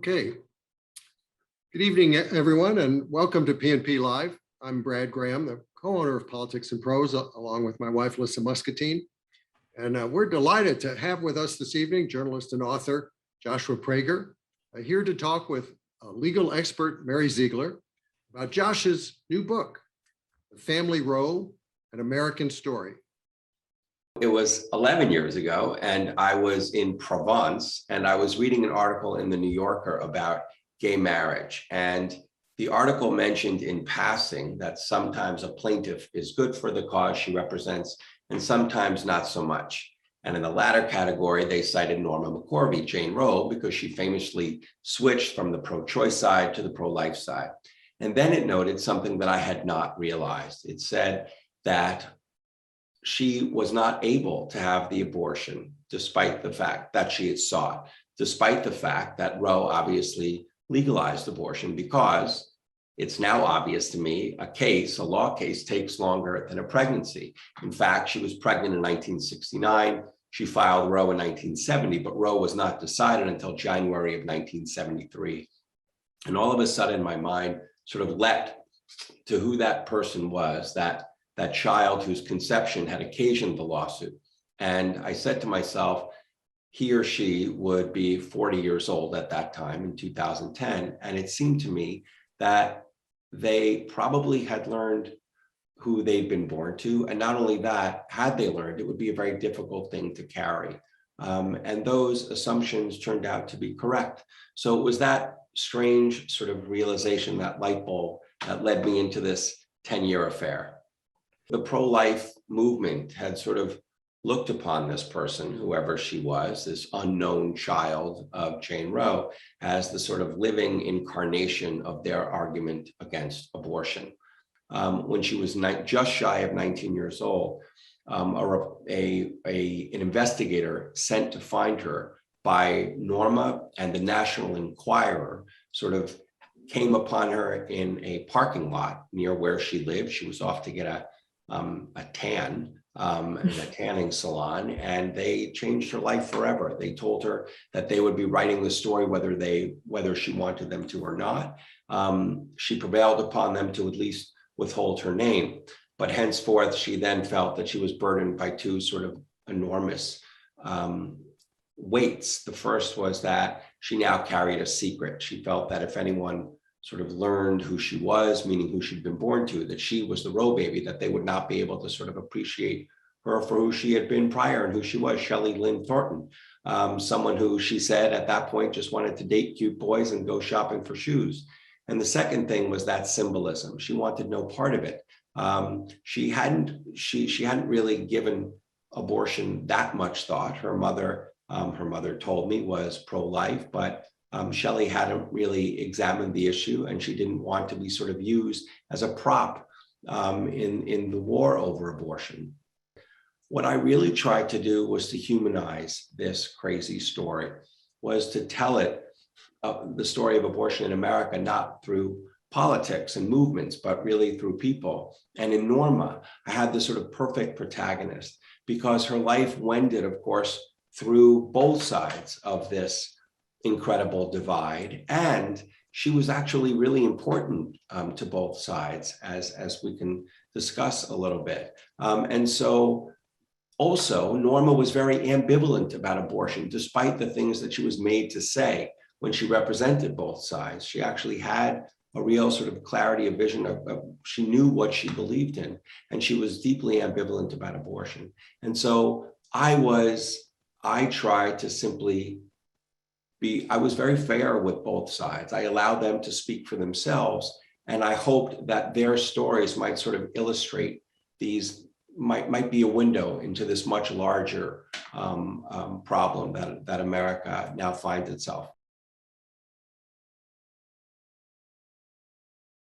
Okay. Good evening, everyone, and welcome to PNP Live. I'm Brad Graham, the co-owner of Politics and Prose, along with my wife, Lissa Muscatine. And we're delighted to have with us this evening journalist and author Joshua Prager, here to talk with legal expert Mary Ziegler about Josh's new book, Family Roe, An American Story. It was 11 years ago, and I was in Provence, and I was reading an article in the New Yorker about gay marriage. And the article mentioned in passing that sometimes a plaintiff is good for the cause she represents, and sometimes not so much. And in the latter category, they cited Norma McCorvey, Jane Roe, because she famously switched from the pro-choice side to the pro-life side. And then it noted something that I had not realized. It said that she was not able to have the abortion, despite the fact that she had sought, despite the fact that Roe obviously legalized abortion, because it's now obvious to me, a law case takes longer than a pregnancy. In fact, she was pregnant in 1969. She filed Roe in 1970, but Roe was not decided until January of 1973. And all of a sudden, my mind sort of leapt to who that person was, that child whose conception had occasioned the lawsuit. And I said to myself, he or she would be 40 years old at that time in 2010. And it seemed to me that they probably had learned who they'd been born to. And not only that, had they learned, it would be a very difficult thing to carry. And those assumptions turned out to be correct. So it was that strange sort of realization, that light bulb, that led me into this 10-year affair. The pro-life movement had sort of looked upon this person, whoever she was, this unknown child of Jane Roe, as the sort of living incarnation of their argument against abortion. When she was just shy of 19 years old, an investigator sent to find her by Norma and the National Enquirer sort of came upon her in a parking lot near where she lived. She was off to get a tan in a tanning salon, and they changed her life forever. They told her that they would be writing the story whether she wanted them to or not. She prevailed upon them to at least withhold her name, but henceforth she then felt that she was burdened by two sort of enormous weights. The first was that she now carried a secret. She felt that if anyone sort of learned who she was, meaning who she'd been born to, that she was the Roe baby, that they would not be able to sort of appreciate her for who she had been prior and who she was, Shelley Lynn Thornton, someone who she said at that point just wanted to date cute boys and go shopping for shoes. And the second thing was that symbolism. She wanted no part of it. She hadn't really given abortion that much thought. Her mother told me was pro-life, but Shelley hadn't really examined the issue, and she didn't want to be sort of used as a prop in the war over abortion. What I really tried to do was to humanize this crazy story, was to tell it, the story of abortion in America, not through politics and movements, but really through people. And in Norma, I had this sort of perfect protagonist because her life wended, of course, through both sides of this incredible divide. And she was actually really important to both sides, as we can discuss a little bit. And so also, Norma was very ambivalent about abortion, despite the things that she was made to say when she represented both sides. She actually had a real sort of clarity of vision she knew what she believed in, and she was deeply ambivalent about abortion. And so I tried to simply I was very fair with both sides. I allowed them to speak for themselves, and I hoped that their stories might sort of illustrate might be a window into this much larger problem that America now finds itself.